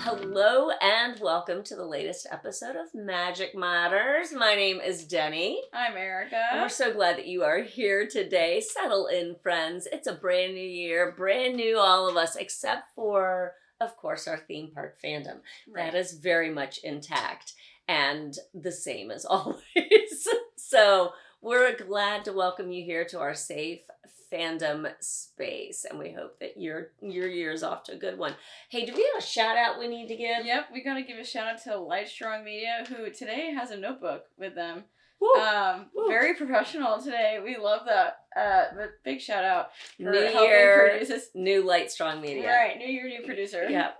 Hello and welcome to the latest episode of Magic Matters. My name is Deni. I'm Erica. And we're so glad that you are here today. Settle in, friends. It's a brand new year, brand new all of us, except for, of course, our theme park fandom. Right. That is very much intact and the same as always. So we're glad to welcome you here to our safe fandom space, and we hope that your year's off to a good one. Hey, do we have a shout out we need to give? Yep, we gotta give a shout out to Light Strong Media, who today has a notebook with them. Woo. Very professional today. We love that. But big shout out for new helping year, produce this. New Light Strong Media. Right, new year, new producer. Yeah,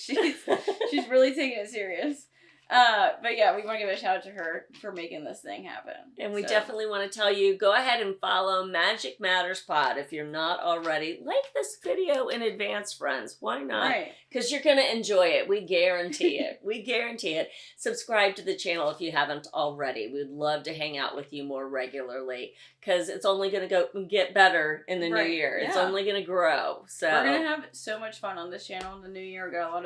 she's really taking it serious. But yeah, we want to give a shout out to her for making this thing happen. And we definitely want to tell you, go ahead and follow Magic Matters Pod if you're not already. Like this video in advance, friends. Why not? Right. Because you're going to enjoy it. We guarantee it. We guarantee it. Subscribe to the channel if you haven't already. We'd love to hang out with you more regularly because it's only going to get better in the new year. Yeah. It's only going to grow. So we're going to have so much fun on this channel in the new year. We got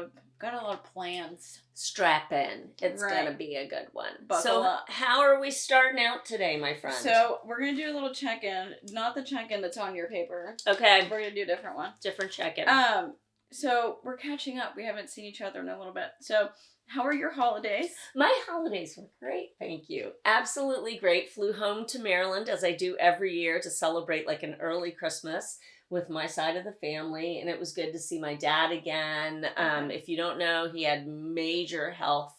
a lot of plans. Strap in. It's going to be a good one. Buckle up. How are we starting out today, my friend? So we're going to do a little check-in. Not the check-in that's on your paper. Okay. We're going to do a different one. Different check-in. So we're catching up. We haven't seen each other in a little bit. So how are your holidays? My holidays were great, thank you. Absolutely great. Flew home to Maryland, as I do every year, to celebrate like an early Christmas with my side of the family, and it was good to see my dad again. If you don't know, he had major health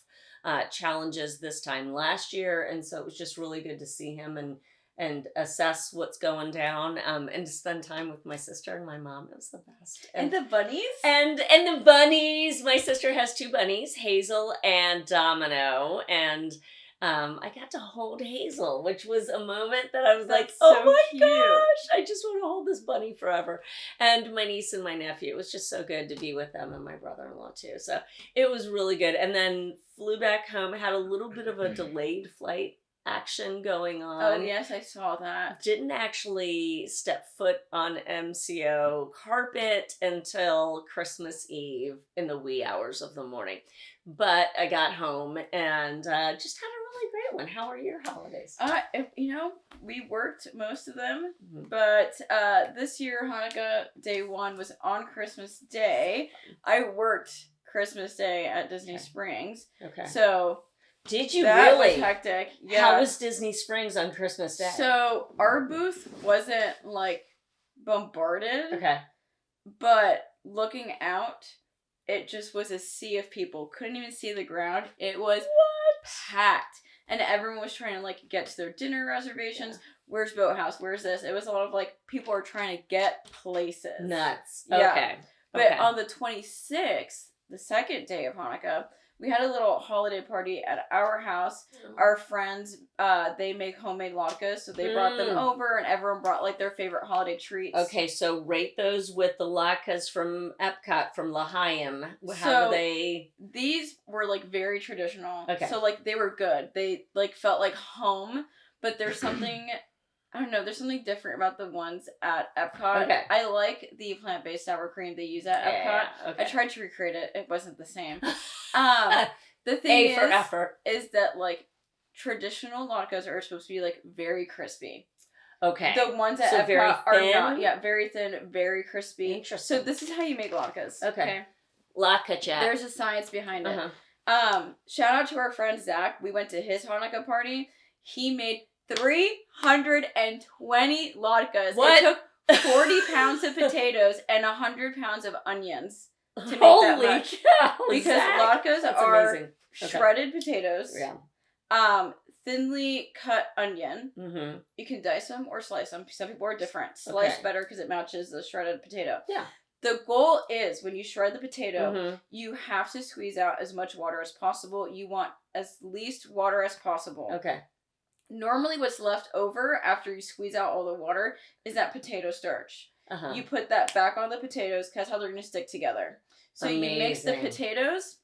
challenges this time last year, and so it was just really good to see him and assess what's going down, and to spend time with my sister and my mom. It was the best. And the bunnies? And the bunnies. My sister has two bunnies, Hazel and Domino, and I got to hold Hazel, which was a moment that I was oh my gosh, I just want to hold this bunny forever. And my niece and my nephew, it was just so good to be with them, and my brother-in-law too. So it was really good. And then flew back home, had a little bit of a delayed flight action going on. Oh, yes, I saw that. Didn't actually step foot on MCO carpet until Christmas Eve in the wee hours of the morning. But I got home and just had a really great one. How are your holidays? We worked most of them, but this year Hanukkah day one was on Christmas Day. I worked Christmas Day at Disney Springs. Okay. So did you that really? Was hectic. Yeah. How was Disney Springs on Christmas Day? So our booth wasn't bombarded. Okay. But looking out, it just was a sea of people. Couldn't even see the ground. It was packed. And everyone was trying to get to their dinner reservations. Yeah. Where's Boathouse? Where's this? It was a lot of people are trying to get places. Nuts. Yeah. Okay. But on the 26th, the second day of Hanukkah, we had a little holiday party at our house. Our friends, they make homemade latkes, so they brought them over, and everyone brought their favorite holiday treats. Okay, so rate those with the latkes from Epcot, from L'Chaim. How do they? These were very traditional. Okay. So they were good. They felt like home, but there's something. I don't know, there's something different about the ones at Epcot. Okay. I like the plant-based sour cream they use at Epcot. Yeah, okay. I tried to recreate it. It wasn't the same. The thing for effort. Is that traditional latkes are supposed to be very crispy. Okay. The ones at Epcot are not. Yeah, very thin, very crispy. Interesting. So this is how you make latkes. Okay. Latke chat. There's a science behind it. Shout out to our friend Zach. We went to his Hanukkah party. He made 320 latkes. What? It took 40 pounds of potatoes and 100 pounds of onions to make Holy that much. Cow, because Zach. latkes That's are amazing. shredded potatoes. Yeah. Thinly cut onion. Mm-hmm. You can dice them or slice them. Some people are different. Slice better because it matches the shredded potato. Yeah. The goal is when you shred the potato, you have to squeeze out as much water as possible. You want as least water as possible. Okay. Normally what's left over after you squeeze out all the water is that potato starch. You put that back on the potatoes because that's how they're going to stick together. So you mix the potatoes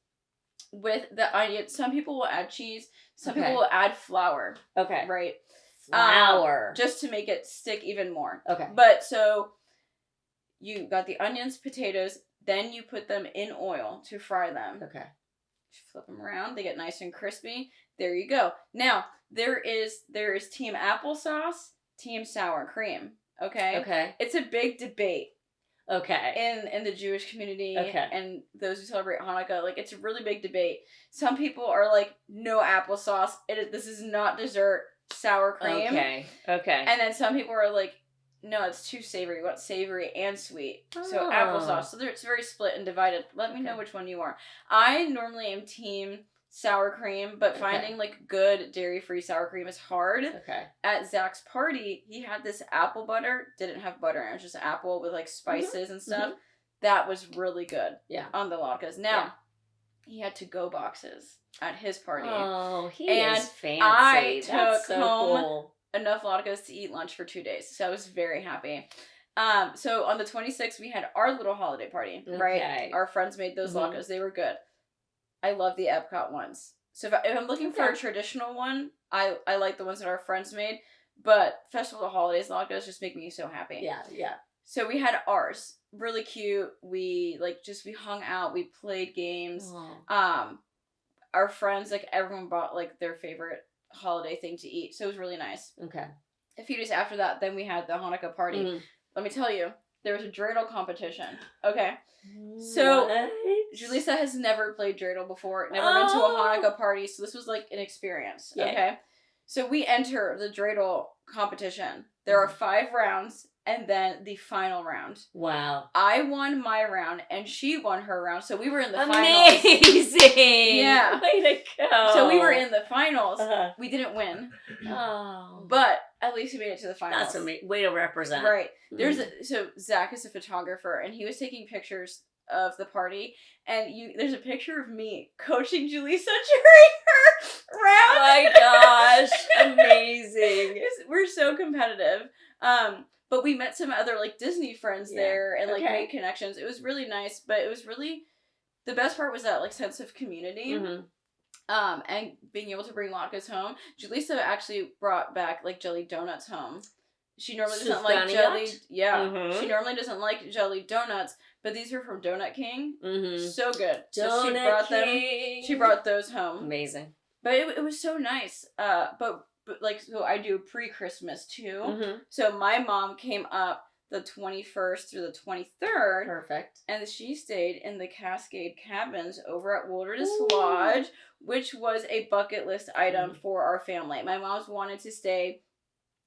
with the onion. Some people will add cheese. Some people will add flour. Okay. Right? Flour. Just to make it stick even more. Okay. But so you got the onions, potatoes, Then you put them in oil to fry them. Okay. Flip them around. They get nice and crispy. There you go. Now, there is team applesauce, team sour cream. Okay? Okay. It's a big debate. Okay. In the Jewish community okay. and those who celebrate Hanukkah, like, it's a really big debate. Some people are like, no applesauce. This is not dessert. Sour cream. Okay. And then some people are like, no, it's too savory. You want savory and sweet. So applesauce. So it's very split and divided. Let me know which one you are. I normally am team sour cream, but finding like good dairy-free sour cream is hard. Okay. At Zach's party, he had this apple butter. Didn't have butter. It was just apple with like spices and stuff. Mm-hmm. That was really good. Yeah. On the latkes. Now, he had to-go boxes at his party. Oh, he is fancy. I That's took so home cool. enough latkes to eat lunch for 2 days. So I was very happy. So on the 26th, we had our little holiday party, right? Our friends made those latkes. They were good. I love the Epcot ones. So if I'm looking for a traditional one, I like the ones that our friends made. But Festival of the Holidays latkes just make me so happy. Yeah. So we had ours. Really cute. We hung out. We played games. Aww. Our friends, like, everyone bought like their favorite holiday thing to eat. So it was really nice. Okay. A few days after that, then we had the Hanukkah party. Mm-hmm. Let me tell you, there was a dreidel competition. Okay. So, Julissa has never played dreidel before, never been to a Hanukkah party, so this was like an experience. Yeah. Okay. So we enter the dreidel competition. There are 5 rounds, and then the final round. Wow. I won my round, and she won her round, so we were in the finals. Amazing! Yeah. Way to go! So we were in the finals. We didn't win. Oh. But at least we made it to the finals. That's amazing. Way to represent. Right. So Zach is a photographer, and he was taking pictures of the party, and there's a picture of me coaching Julissa during her round. Oh my gosh. Amazing. We're so competitive. But we met some other like Disney friends there and like made connections. It was really nice, but it was really, the best part was that like sense of community. Mm-hmm. And being able to bring latkes home. Julissa actually brought back like jelly donuts home. She normally doesn't like jelly. Yeah. Mm-hmm. She normally doesn't like jelly donuts, but these were from Donut King. Mm-hmm. So good. So she brought those home. Amazing. But it was so nice. But so I do pre-Christmas too. Mm-hmm. So my mom came up the 21st through the 23rd. Perfect. And she stayed in the Cascade Cabins over at Wilderness Lodge, which was a bucket list item for our family. My mom's wanted to stay.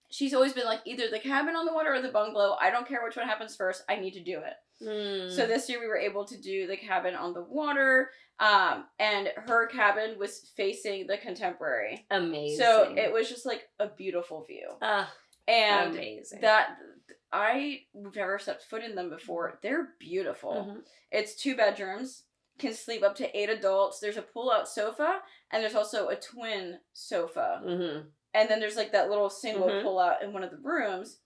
She's always been like, either the cabin on the water or the bungalow. I don't care which one happens first. I need to do it. So this year we were able to do the cabin on the water. And her cabin was facing the Contemporary. Amazing. So it was just like a beautiful view. And amazing. We've never stepped foot in them before. They're beautiful. Mm-hmm. It's 2 bedrooms. Can sleep up to 8 adults. There's a pull-out sofa, and there's also a twin sofa. Mm-hmm. And then there's like that little single pull-out in one of the rooms.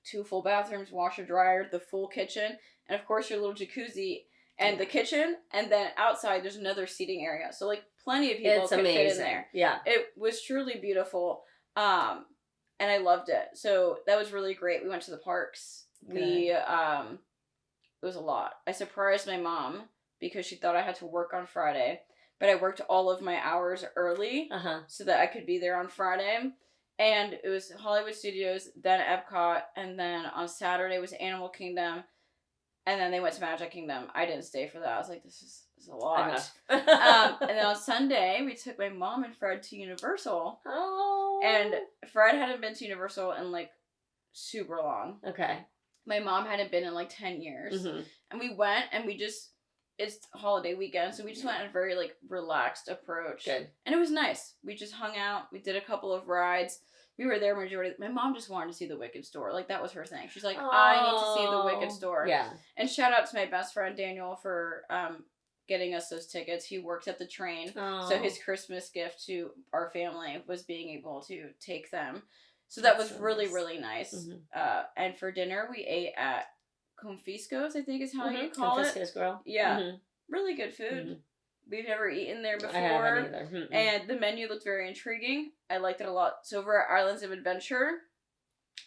2 full bathrooms, washer, dryer, the full kitchen, and of course your little jacuzzi and the kitchen. And then outside there's another seating area. So like plenty of people can fit in there. Yeah, it was truly beautiful. And I loved it. So that was really great. We went to the parks. It was a lot. I surprised my mom because she thought I had to work on Friday, but I worked all of my hours early so that I could be there on Friday. And it was Hollywood Studios, then Epcot, and then on Saturday was Animal Kingdom, and then they went to Magic Kingdom. I didn't stay for that. I was like, this is a lot. And then on Sunday, we took my mom and Fred to Universal. Oh. And Fred hadn't been to Universal in like super long. Okay. My mom hadn't been in like 10 years. Mm-hmm. And we went and it's holiday weekend, so we just went on a very like relaxed approach. Good. And it was nice. We just hung out. We did a couple of rides. We were there majority. My mom just wanted to see the Wicked store. Like, that was her thing. She's like, I need to see the Wicked store. Yeah. And shout out to my best friend Daniel for getting us those tickets. He works at the train. So his Christmas gift to our family was being able to take them. So that was really, really nice. Mm-hmm. And for dinner, we ate at Confisco's, I think is how you call Confisco's it. Grill. Yeah. Mm-hmm. Really good food. Mm-hmm. We've never eaten there before. I haven't either. Mm-mm. And the menu looked very intriguing. I liked it a lot. So over at Islands of Adventure,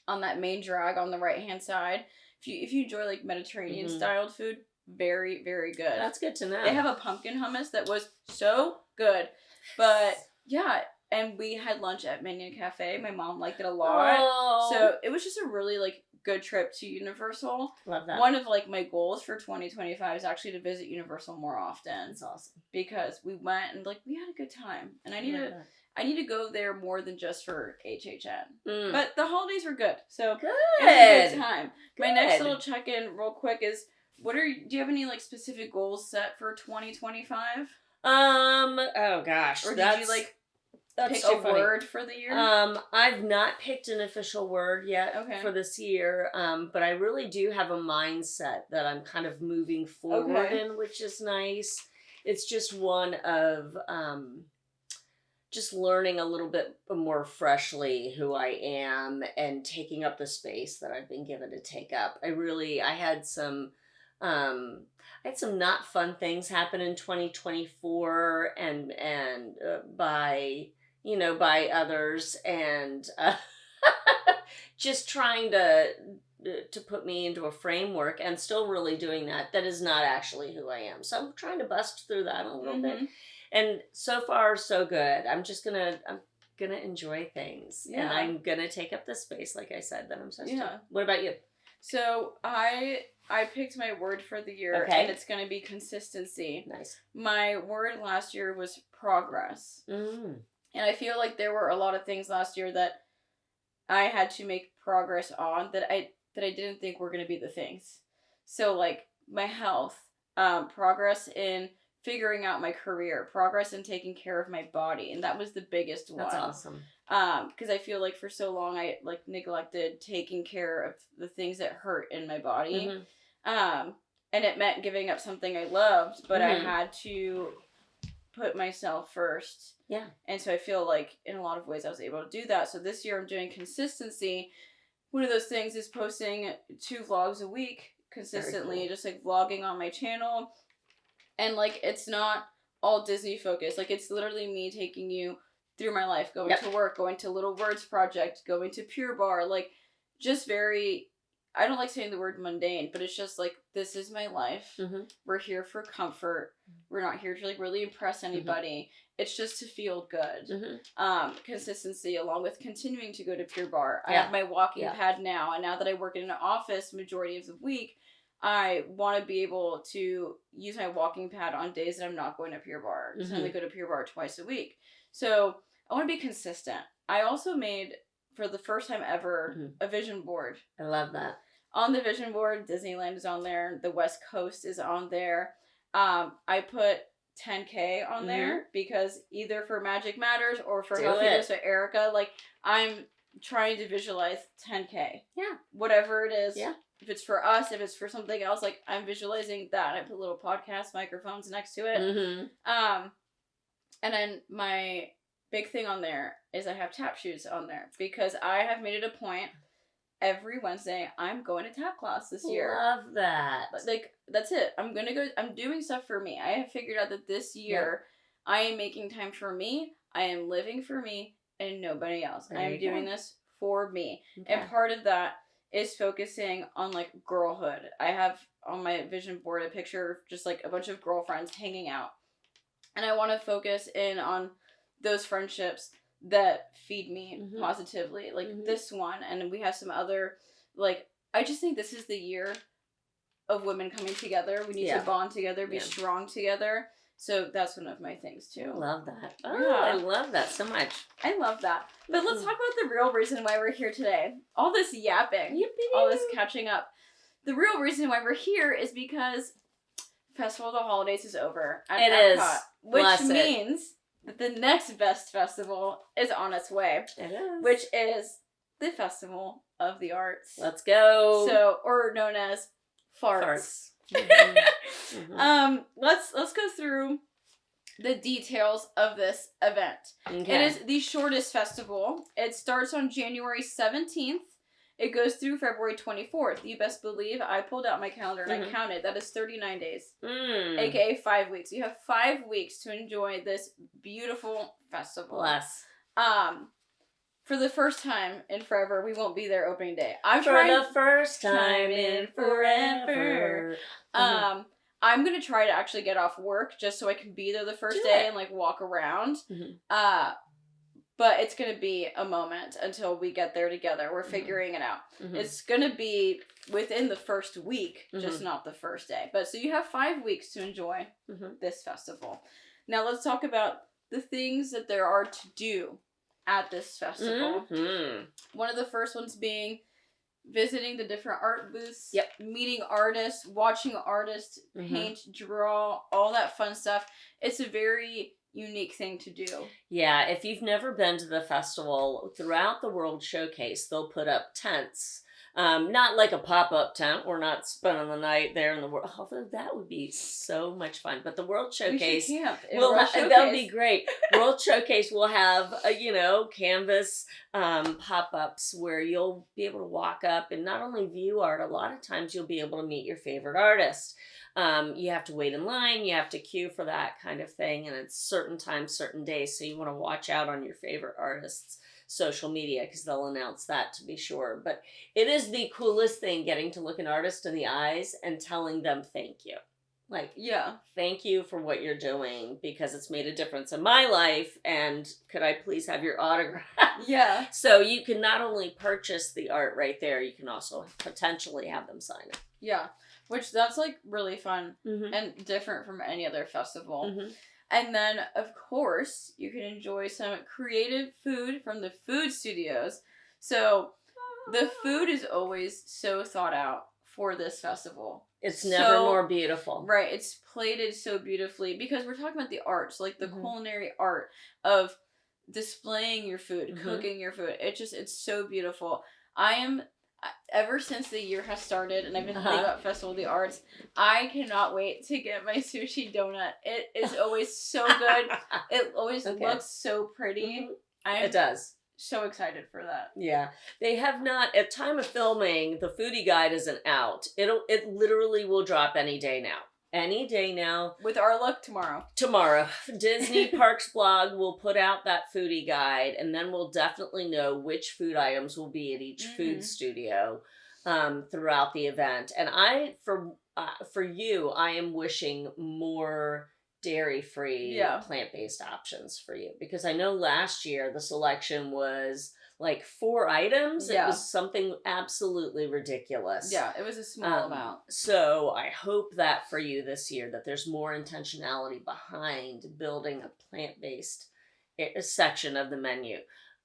on that main drag on the right-hand side, if you enjoy like Mediterranean styled food, very, very good. That's good to know. They have a pumpkin hummus that was so good. But, yeah, and we had lunch at Minion Cafe. My mom liked it a lot. Oh. So, it was just a really, like, good trip to Universal. Love that. One of, like, my goals for 2025 is actually to visit Universal more often. That's awesome. Because we went and, like, we had a good time. And I need to go there more than just for HHN. But the holidays were good. So, good. It was a good time. Good. My next little check-in real quick is, do you have any, like, specific goals set for 2025? Oh gosh. Or did you, like, pick a word for the year? I've not picked an official word yet for this year. But I really do have a mindset that I'm kind of moving forward in, which is nice. It's just one of, just learning a little bit more freshly who I am and taking up the space that I've been given to take up. I had some not fun things happen in 2024 and by others, and just trying to put me into a framework, and still really doing that is not actually who I am. So I'm trying to bust through that a little bit. And so far so good. I'm gonna enjoy things. Yeah. And I'm gonna take up the space, like I said, that I'm supposed to. What about you? So I picked my word for the year, and it's going to be consistency. Nice. My word last year was progress. And I feel like there were a lot of things last year that I had to make progress on that I didn't think were going to be the things. So, like, my health, progress in figuring out my career, progress in taking care of my body, and that was the biggest one. That's awesome. Because I feel like for so long I, like, neglected taking care of the things that hurt in my body. And it meant giving up something I loved, but I had to put myself first. Yeah. And so I feel like in a lot of ways I was able to do that. So this year I'm doing consistency. One of those things is posting 2 vlogs a week consistently, just like vlogging on my channel. And, like, it's not all Disney focused. Like, it's literally me taking you through my life, going to work, going to Little Words Project, going to Pure Bar, like, just very, I don't like saying the word mundane, but it's just, like, this is my life. We're here for comfort. We're not here to, like, really impress anybody. It's just to feel good. Consistency, along with continuing to go to Pure Bar. I have my walking pad now, and now that I work in an office majority of the week, I want to be able to use my walking pad on days that I'm not going to Pure Bar. Because I only go to Pure Bar twice a week. So I want to be consistent. I also made, for the first time ever, a vision board. I love that. On the vision board, Disneyland is on there. The West Coast is on there. I put 10K on there because either for Magic Matters or for Healthiness or Erica, like, I'm trying to visualize 10K. Yeah. Whatever it is. Yeah. If it's for us, if it's for something else, like, I'm visualizing that. I put little podcast microphones next to it. And then my big thing on there is I have tap shoes on there because I have made it a point every Wednesday I'm going to tap class this year. Love that. Like, that's it. I'm doing stuff for me. I have figured out that this year I am making time for me. I am living for me and nobody else. I am doing this for me. Okay. And part of that is focusing on, like, girlhood. I have on my vision board a picture of just, like, a bunch of girlfriends hanging out. And I want to focus in on those friendships that feed me positively. Like this one. And we have some other, like, I just think this is the year of women coming together. We need to bond together, be strong together. So that's one of my things too. I love that. Oh, I love that so much. I love that. But let's talk about the real reason why we're here today. All this yapping, all this catching up. The real reason why we're here is because Festival of the Holidays is over at Epcot, which means that the next best festival is on its way. It is. Which is the Festival of the Arts. Let's go. So, or known as Farts. Let's go through the details of this event. Okay. It is the shortest festival. It starts on January 17th. It goes through February 24th. You best believe I pulled out my calendar and I counted. That is 39 days. AKA 5 weeks. You have 5 weeks to enjoy this beautiful festival. Bless. For the first time in forever, we won't be there opening day. For the first time in forever. I'm going to try to actually get off work just so I can be there the first day and, like, walk around. But it's going to be a moment until we get there together. We're figuring it out. It's going to be within the first week, just not the first day. But so you have 5 weeks to enjoy this festival. Now let's talk about the things that there are to do at this festival. One of the first ones being visiting the different art booths, meeting artists, watching artists paint, draw, all that fun stuff. It's a very unique thing to do. Yeah, if you've never been to the festival, throughout the World Showcase, they'll put up tents. Not like a pop-up tent. We're not spending the night there in the world. Although that would be so much fun. But the World Showcase, that would be great. World Showcase will have canvas pop-ups where you'll be able to walk up and not only view art. A lot of times you'll be able to meet your favorite artist. You have to wait in line, you have to queue for that kind of thing, and it's certain times, certain days, so you want to watch out on your favorite artists' social media because they'll announce that, to be sure. But it is the coolest thing, getting to look an artist in the eyes and telling them thank you. Like, thank you for what you're doing because it's made a difference in my life, and could I please have your autograph? Yeah. So you can not only purchase the art right there, you can also potentially have them sign it. Yeah. Which, that's, like, really fun and different from any other festival. And then, of course, you can enjoy some creative food from the food studios. So, the food is always so thought out for this festival. It's never more beautiful. Right. It's plated so beautifully because we're talking about the arts, like the culinary art of displaying your food, cooking your food. It's so beautiful. Ever since the year has started and I've been thinking about Festival of the Arts, I cannot wait to get my sushi donut. It is always so good. It always looks so pretty. It does. So excited for that. Yeah. They have not, at time of filming, the foodie guide isn't out. It literally will drop any day now. Any day now. With our luck, tomorrow. Disney Parks blog will put out that foodie guide, and then we'll definitely know which food items will be at each food studio throughout the event. And for you, I am wishing more dairy-free, plant-based options for you. Because I know last year the selection was like 4 items. It was something absolutely ridiculous. Yeah, it was a small amount. So I hope that for you this year, that there's more intentionality behind building a plant-based section of the menu.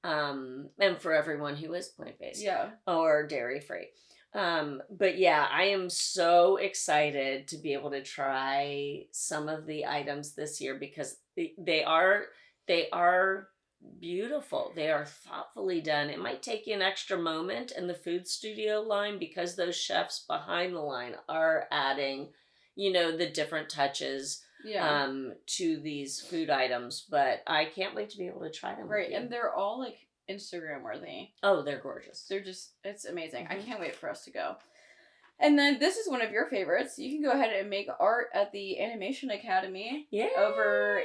And for everyone who is plant-based. Or dairy-free. But yeah, I am so excited to be able to try some of the items this year because they are beautiful. They are thoughtfully done. It might take you an extra moment in the food studio line because those chefs behind the line are adding, the different touches to these food items. But I can't wait to be able to try them. Right, and they're all like Instagram worthy. Oh, they're gorgeous. It's amazing. I can't wait for us to go. And then this is one of your favorites. You can go ahead and make art at the Animation Academy over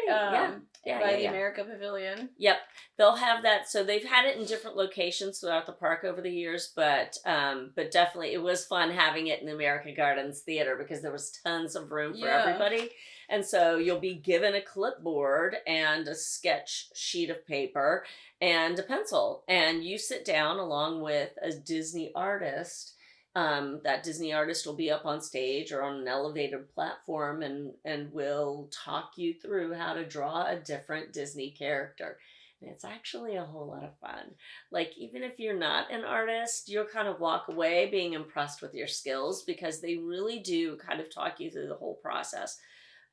by the America Pavilion. Yep. They'll have that. So they've had it in different locations throughout the park over the years, but definitely it was fun having it in the America Gardens Theater because there was tons of room for everybody. And so you'll be given a clipboard and a sketch sheet of paper and a pencil. And you sit down along with a Disney artist. That Disney artist will be up on stage or on an elevated platform and will talk you through how to draw a different Disney character. And it's actually a whole lot of fun. Like, even if you're not an artist, you'll kind of walk away being impressed with your skills because they really do kind of talk you through the whole process.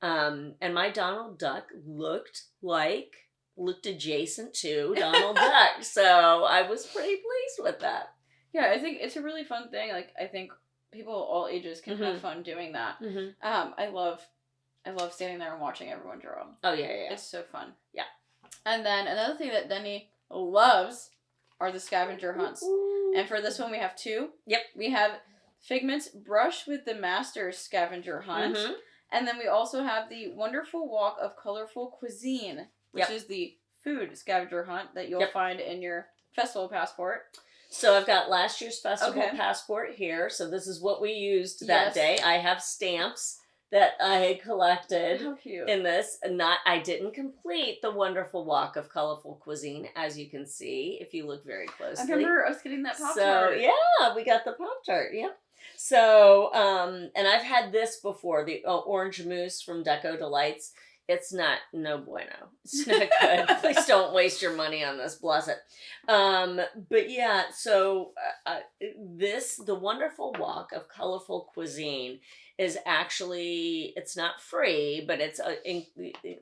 And my Donald Duck looked adjacent to Donald Duck. So I was pretty pleased with that. Yeah, I think it's a really fun thing. Like, I think people all ages can have fun doing that. I love standing there and watching everyone draw. Oh, yeah. It's so fun. Yeah. And then another thing that Deni loves are the scavenger hunts. And for this one, we have 2. Yep. We have Figment's Brush with the Master scavenger hunt. And then we also have the Wonderful Walk of Colorful Cuisine, which is the food scavenger hunt that you'll find in your festival passport. So I've got last year's festival passport here. So this is what we used that day. I have stamps that I had collected How cute. in this. I didn't complete the wonderful walk of colorful cuisine, as you can see if you look very closely. I remember us getting that Pop-Tart. So yeah, we got the Pop-Tart. Yep. So and I've had this before, the orange mousse from Deco Delights. It's no bueno. It's not good. Please don't waste your money on this. Bless it. But yeah, so the wonderful walk of colorful cuisine is actually, it's not free, but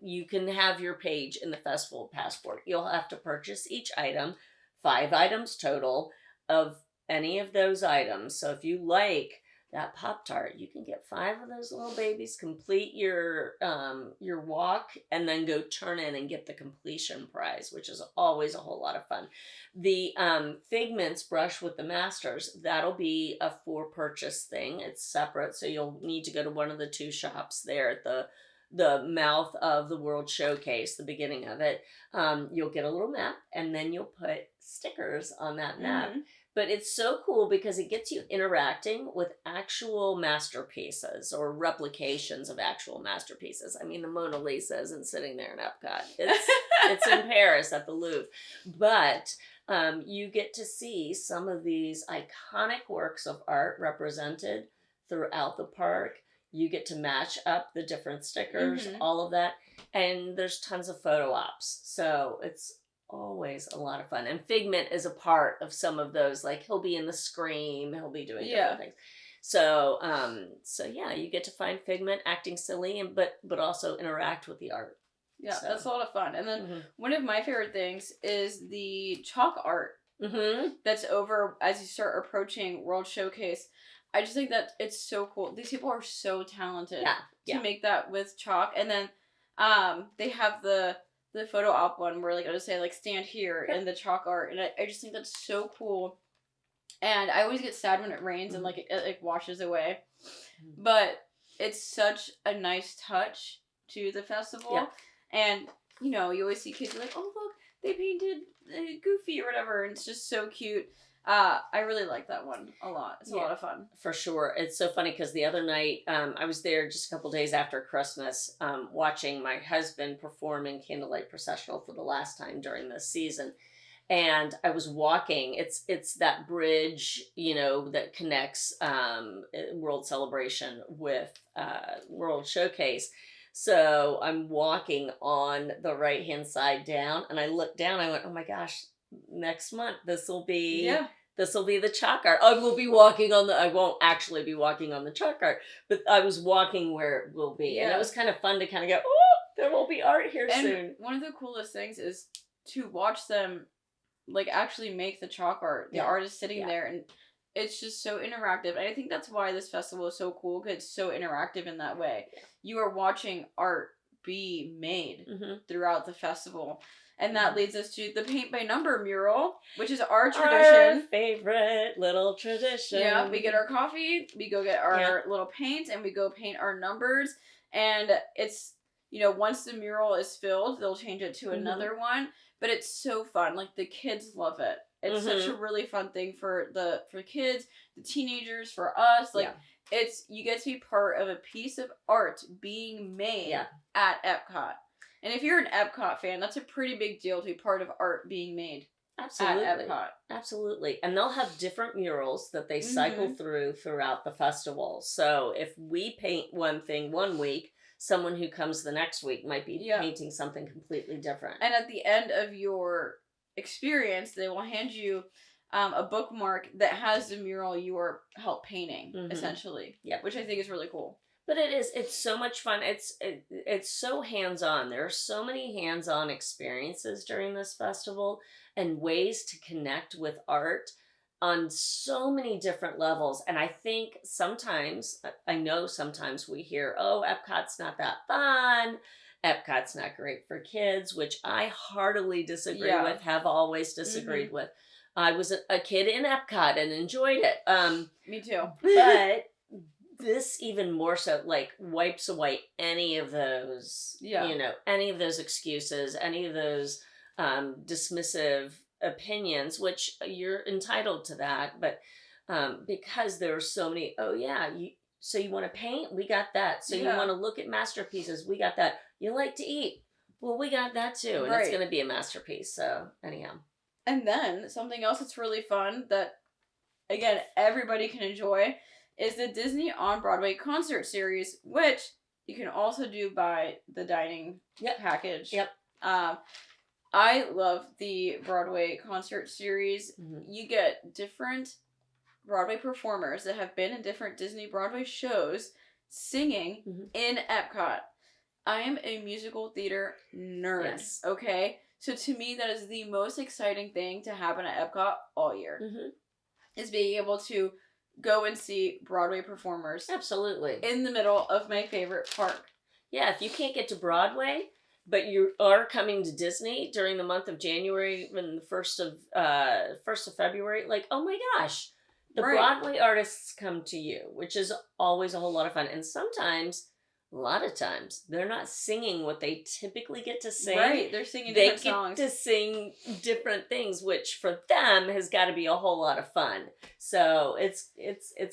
you can have your page in the festival passport. You'll have to purchase each item, 5 items total of any of those items. So if you like that Pop-Tart, you can get 5 of those little babies, complete your walk, and then go turn in and get the completion prize, which is always a whole lot of fun. The Figments brush with the masters, that'll be a for purchase thing. It's separate, so you'll need to go to one of the 2 shops there at the mouth of the World Showcase, the beginning of it. You'll get a little map, and then you'll put stickers on that map. Mm-hmm. But it's so cool because it gets you interacting with actual masterpieces or replications of actual masterpieces. I mean, the Mona Lisa isn't sitting there in Epcot. It's in Paris at the Louvre. But you get to see some of these iconic works of art represented throughout the park. You get to match up the different stickers, all of that. And there's tons of photo ops. So it's always a lot of fun. And Figment is a part of some of those. Like, he'll be in the Scream, he'll be doing different things. So yeah, you get to find Figment acting silly, but also interact with the art. Yeah, so that's a lot of fun. And then one of my favorite things is the chalk art that's over as you start approaching World Showcase. I just think that it's so cool. These people are so talented to make that with chalk. And then they have the photo op one where, like, I just say, like, stand here in the chalk art, and I just think that's so cool. And I always get sad when it rains and like it washes away, but it's such a nice touch to the festival. And you always see kids like, oh look, they painted Goofy or whatever, and it's just so cute. I really like that one a lot. It's a lot of fun. For sure. It's so funny because the other night, I was there just a couple days after Christmas, watching my husband perform in Candlelight Processional for the last time during this season. And I was walking. It's that bridge, that connects World Celebration with World Showcase. So I'm walking on the right-hand side down, and I looked down. I went, oh my gosh, next month this will be the chalk art. I won't actually be walking on the chalk art, but I was walking where it will be. And it was kind of fun to kind of go, oh, there will be art here soon. One of the coolest things is to watch them like actually make the chalk art. The art is sitting there, and it's just so interactive. And I think that's why this festival is so cool, because it's so interactive in that way. You are watching art be made throughout the festival. And that leads us to the paint by number mural, which is our tradition. Our favorite little tradition. Yeah, we get our coffee, we go get our little paint, and we go paint our numbers. And it's, once the mural is filled, they'll change it to another one. But it's so fun. Like, the kids love it. It's such a really fun thing for kids, the teenagers, for us. Like, you get to be part of a piece of art being made at Epcot. And if you're an Epcot fan, that's a pretty big deal to be part of art being made at Epcot. Absolutely. And they'll have different murals that they cycle throughout the festival. So if we paint one thing one week, someone who comes the next week might be painting something completely different. And at the end of your experience, they will hand you a bookmark that has the mural you are help painting, essentially. Yeah, which I think is really cool. But it's so much fun. It's so hands-on. There are so many hands-on experiences during this festival and ways to connect with art on so many different levels. And I think sometimes we hear, oh, Epcot's not that fun. Epcot's not great for kids, which I heartily disagree with, have always disagreed with. I was a kid in Epcot and enjoyed it. Me too. But this even more so, like, wipes away any of those, any of those excuses, any of those dismissive opinions, which you're entitled to that. But because there are so many, So you want to paint? We got that. So you want to look at masterpieces? We got that. You like to eat? Well, we got that too. And it's going to be a masterpiece. So anyhow. And then something else that's really fun that, again, everybody can enjoy is the Disney on Broadway concert series, which you can also do by the dining package. Yep. I love the Broadway concert series. Mm-hmm. You get different Broadway performers that have been in different Disney Broadway shows singing in Epcot. I am a musical theater nerd. Yes. Okay? So to me, that is the most exciting thing to happen at Epcot all year. Mm-hmm. Is being able to go and see Broadway performers. Absolutely. In the middle of my favorite park. Yeah, if you can't get to Broadway, but you are coming to Disney during the month of January and the 1st of February, like, oh my gosh, the Broadway artists come to you, which is always a whole lot of fun. And sometimes, a lot of times, they're not singing what they typically get to sing. Right, they're singing different songs. They get to sing different things, which for them has got to be a whole lot of fun. So it's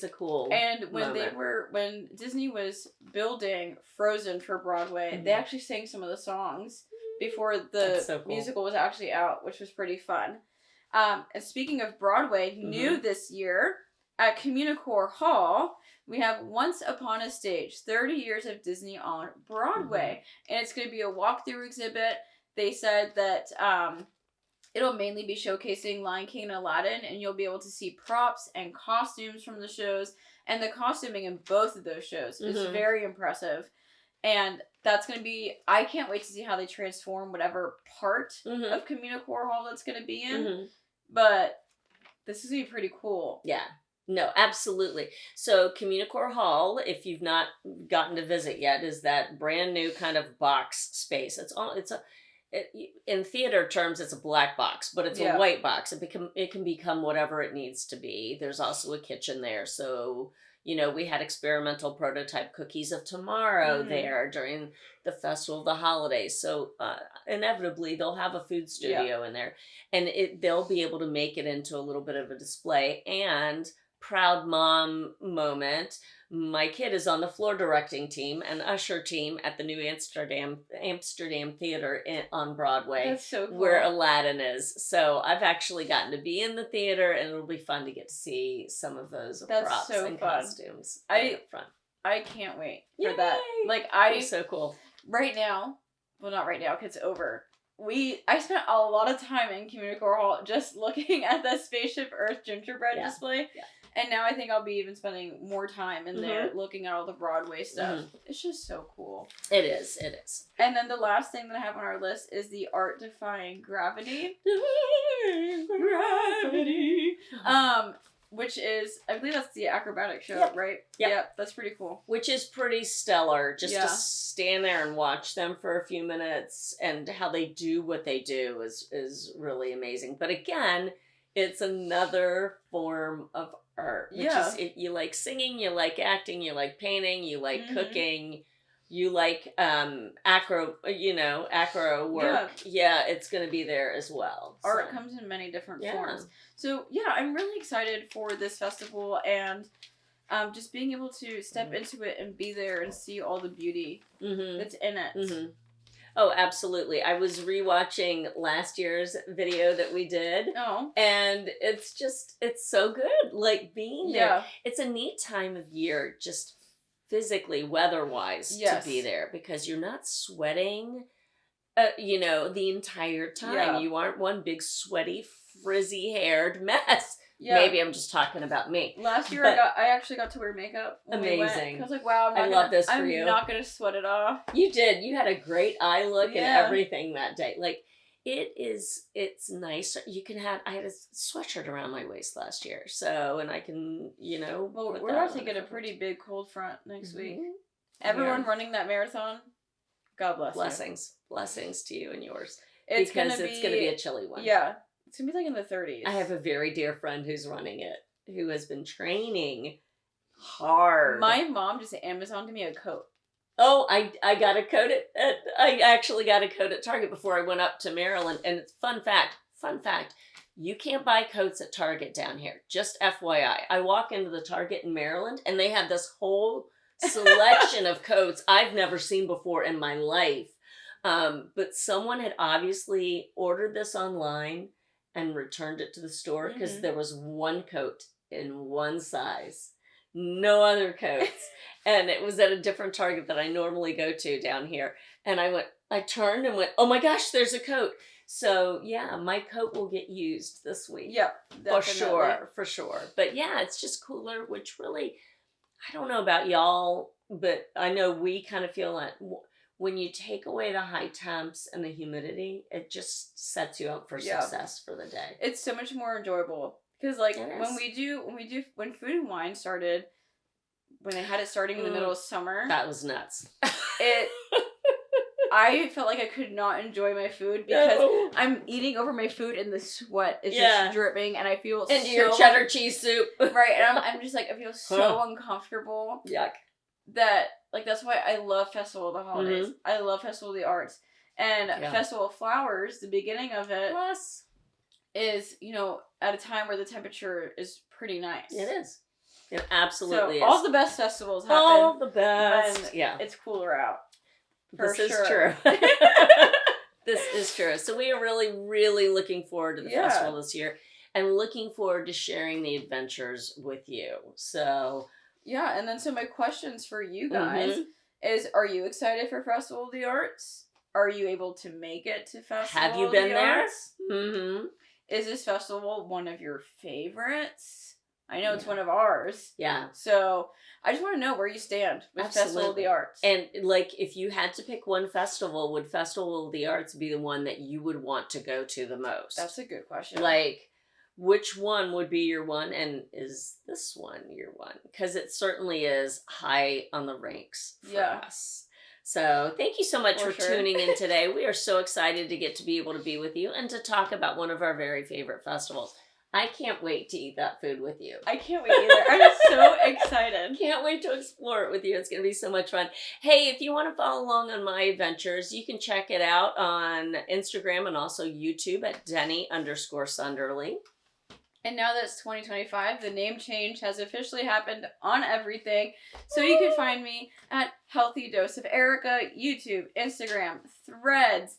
a cool And when Disney was building Frozen for Broadway, they actually sang some of the songs before the musical was actually out, which was pretty fun. And speaking of Broadway, new this year at Communicore Hall, we have Once Upon a Stage, 30 Years of Disney on Broadway. And it's going to be a walkthrough exhibit. They said that it'll mainly be showcasing Lion King and Aladdin, and you'll be able to see props and costumes from the shows. And the costuming in both of those shows is very impressive. And that's going to be, I can't wait to see how they transform whatever part of Communicore Hall that's going to be in. But this is going to be pretty cool. Yeah. No, absolutely. So Communicore Hall, if you've not gotten to visit yet, is that brand new kind of box space. In theater terms, it's a black box, but it's a white box. It can become whatever it needs to be. There's also a kitchen there. So, we had experimental prototype Cookies of Tomorrow there during the Festival of the Holidays. So inevitably, they'll have a food studio in there. And they'll be able to make it into a little bit of a display. And proud mom moment, my kid is on the floor directing team and usher team at the new Amsterdam Theater on Broadway. That's so cool. Where Aladdin is. So I've actually gotten to be in the theater, and it'll be fun to get to see some of those props and costumes. I can't wait for that. Like, it's so cool. Right now, well, not right now, because it's over. I spent a lot of time in Communicore Hall just looking at the Spaceship Earth gingerbread display. Yeah. And now I think I'll be even spending more time in there looking at all the Broadway stuff. It's just so cool. It is. And then the last thing that I have on our list is the Art Defying Gravity. Which is, I believe that's the acrobatic show, right? Yep, that's pretty cool. Which is pretty stellar, just to stand there and watch them for a few minutes, and how they do what they do is really amazing. But again, it's another form of art. Which is, you like singing, you like acting, you like painting, you like cooking, you like acro work. Yeah, it's going to be there as well. Art comes in many different forms. So, I'm really excited for this festival, and just being able to step into it and be there and see all the beauty that's in it. Oh, absolutely. I was rewatching last year's video that we did. Oh. And it's so good. Like, being there. It's a neat time of year, just physically, weather-wise, to be there, because you're not sweating, the entire time. Yeah. You aren't one big sweaty, frizzy-haired mess. Yeah. Maybe I'm just talking about me. Last year, I actually got to wear makeup. Amazing. I was like, wow, I love this for you. I'm not going to sweat it off. You did. You had a great eye look and everything that day. Like, it's nice. I had a sweatshirt around my waist last year. So, and I can, Well, we're about to get a pretty big cold front next week. Everyone running that marathon, God bless you. Blessings to you and yours. It's going to be a chilly one. Yeah. It's going to be like in the 30s. I have a very dear friend who's running it, who has been training hard. My mom just Amazoned me a coat. Oh, I got a coat I actually got a coat at Target before I went up to Maryland. And it's fun fact, You can't buy coats at Target down here. Just FYI. I walk into the Target in Maryland and they have this whole selection of coats I've never seen before in my life. But someone had obviously ordered this online and returned it to the store because there was one coat in one size. No other coats. And it was at a different Target that I normally go to down here. And I turned and went, oh my gosh, there's a coat. So yeah, my coat will get used this week. Yep, definitely. For sure. But yeah, it's just cooler, which really, I don't know about y'all, but I know we kind of feel like when you take away the high temps and the humidity, it just sets you up for success for the day. It's so much more enjoyable. Because like when Food and Wine started, when they had it starting in the middle of summer. That was nuts. I felt like I could not enjoy my food because I'm eating over my food and the sweat is just dripping and I feel into your cheddar cheese soup. Right, and I'm just like, I feel so uncomfortable. Yuck. That, like, that's why I love Festival of the Holidays. I love Festival of the Arts. And Festival of Flowers, the beginning of it, is, you know, at a time where the temperature is pretty nice. It is. It absolutely is. All the best festivals happen. All the best. When it's cooler out. This is true. This is true. So we are really, really looking forward to the festival this year and looking forward to sharing the adventures with you. So yeah, and then so my questions for you guys is, are you excited for Festival of the Arts? Are you able to make it to Festival Have you of been the there? Arts? Is this festival one of your favorites? I know it's one of ours. Yeah. So I just want to know where you stand with Festival of the Arts. And like, if you had to pick one festival, would Festival of the Arts be the one that you would want to go to the most? That's a good question. Like, which one would be your one, and is this one your one? Because it certainly is high on the ranks for us. So thank you so much for tuning in today. We are so excited to get to be able to be with you and to talk about one of our very favorite festivals. I can't wait to eat that food with you. I can't wait either. I'm so excited. Can't wait to explore it with you. It's going to be so much fun. Hey, if you want to follow along on my adventures, you can check it out on Instagram and also YouTube at Deni_Sunderly. And now that it's 2025, the name change has officially happened on everything. So you can find me at Healthy Dose of Erica, YouTube, Instagram, Threads,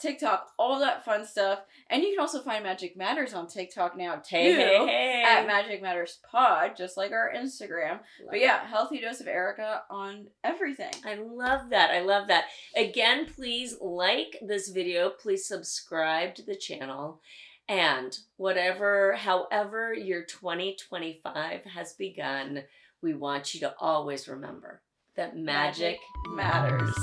TikTok, all that fun stuff. And you can also find Magic Matters on TikTok now too, at Magic Matters Pod, just like our Instagram. But yeah, Healthy Dose of Erica on everything. I love that. I love that. Again, please like this video. Please subscribe to the channel. And however your 2025 has begun, we want you to always remember that magic matters.